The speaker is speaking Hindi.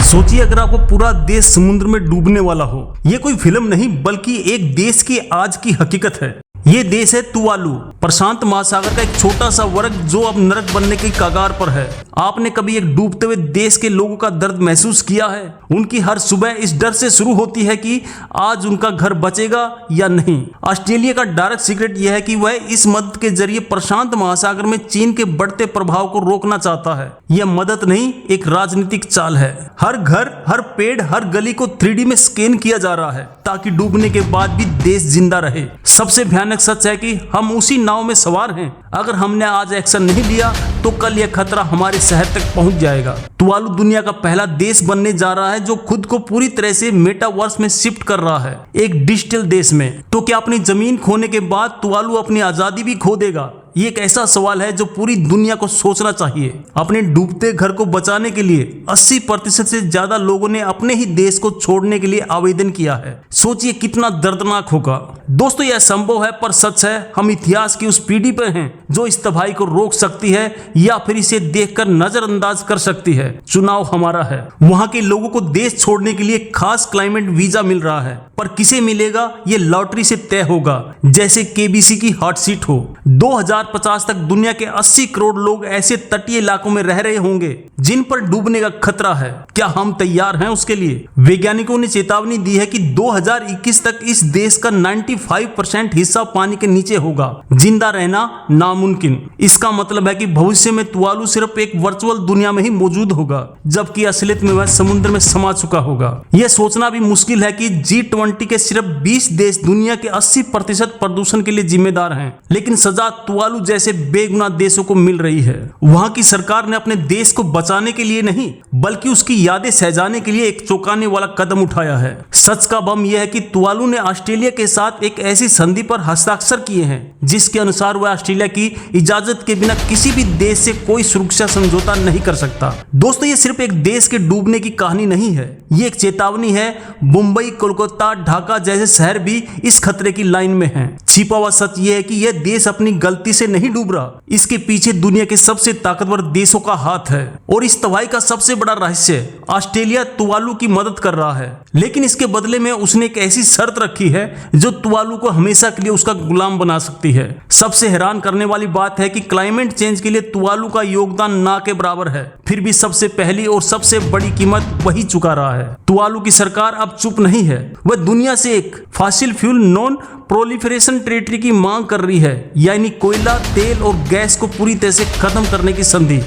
सोचिए अगर आपको पूरा देश समुद्र में डूबने वाला हो। ये कोई फिल्म नहीं बल्कि एक देश की आज की हकीकत है। ये देश है तुवालू, प्रशांत महासागर का एक छोटा सा वर्ग जो अब नरक बनने की कगार पर है। आपने कभी एक डूबते हुए देश के लोगों का दर्द महसूस किया है? उनकी हर सुबह इस डर से शुरू होती है कि आज उनका घर बचेगा या नहीं। ऑस्ट्रेलिया का डार्क सीक्रेट यह है कि वह इस मदद के जरिए प्रशांत महासागर में चीन के बढ़ते प्रभाव को रोकना चाहता है। यह मदद नहीं, एक राजनीतिक चाल है। हर घर, हर पेड़, हर गली को 3D में स्कैन किया जा रहा है ताकि डूबने के बाद भी देश जिंदा रहे। सबसे भयानक सच है कि हम उसी नाव में सवार हैं। अगर हमने आज एक्शन नहीं लिया तो कल यह खतरा हमारे शहर तक पहुंच जाएगा। तुवालू दुनिया का पहला देश बनने जा रहा है जो खुद को पूरी तरह से मेटावर्स में शिफ्ट कर रहा है, एक डिजिटल देश में। तो क्या अपनी जमीन खोने के बाद तुवालू अपनी आजादी भी खो देगा? ये एक ऐसा सवाल है जो पूरी दुनिया को सोचना चाहिए। अपने डूबते घर को बचाने के लिए 80% से ज्यादा लोगों ने अपने ही देश को छोड़ने के लिए आवेदन किया है। सोचिए कितना दर्दनाक होगा। दोस्तों यह संभव है पर सच है, हम इतिहास की उस पीढ़ी पर हैं जो इस तबाही को रोक सकती है या फिर इसे देखकर नजरअंदाज कर सकती है। चुनाव हमारा है। वहां के लोगों को देश छोड़ने के लिए खास क्लाइमेट वीजा मिल रहा है, पर किसे मिलेगा ये लॉटरी से तय होगा, जैसे केबीसी की हॉट सीट हो। 2050 तक दुनिया के 80 करोड़ लोग ऐसे तटीय इलाकों में रह रहे होंगे जिन पर डूबने का खतरा है। क्या हम तैयार हैं उसके लिए? वैज्ञानिकों ने चेतावनी दी है कि 2021 तक इस देश का 95% हिस्सा पानी के नीचे होगा। जिंदा रहना नामुमकिन। इसका मतलब है कि भविष्य में तुवालू सिर्फ एक वर्चुअल दुनिया में ही मौजूद होगा, जबकि असलियत में वह समुद्र में समा चुका होगा। यह सोचना भी मुश्किल है कि G20 के सिर्फ 20 देश दुनिया के 80% प्रदूषण के लिए जिम्मेदार हैं, लेकिन सजा तुवालू जैसे बेगुनाह देशों को मिल रही है। वहां की सरकार ने अपने देश को बचाने के लिए नहीं बल्कि उसकी यादें सजाने के लिए एक चौंकाने वाला कदम उठाया है। सच का बम यह है कि तुवालू ने ऑस्ट्रेलिया के साथ एक ऐसी संधि पर हस्ताक्षर किए हैं जिसके अनुसार वह ऑस्ट्रेलिया की इजाजत के बिना किसी भी देश से कोई सुरक्षा समझौता नहीं कर सकता। दोस्तों ये सिर्फ एक देश के डूबने की कहानी नहीं है, ये एक चेतावनी है। मुंबई, कोलकाता, ढाका जैसे शहर भी इस खतरे की लाइन में हैं। छिपा हुआ सच यह है कि यह देश अपनी गलती से नहीं डूब रहा, इसके पीछे दुनिया के सबसे ताकतवर देशों का हाथ है। और इस तबाही का सबसे बड़ा रहस्य, ऑस्ट्रेलिया तुवालू की मदद कर रहा है, लेकिन इसके बदले में उसने एक ऐसी शर्त रखी है जो तुवालू को हमेशा के लिए उसका गुलाम बना सकती है। सबसे हैरान करने वाली बात है कि क्लाइमेट चेंज के लिए तुवालू का योगदान ना के बराबर है, फिर भी सबसे पहली और सबसे बड़ी कीमत वही चुका रहा है। तुवालू की सरकार अब चुप नहीं है, वह दुनिया से एक fossil fuel non proliferation territory की मांग कर रही है, यानी कोयला, तेल और गैस को पूरी तरह से खत्म करने की संधि।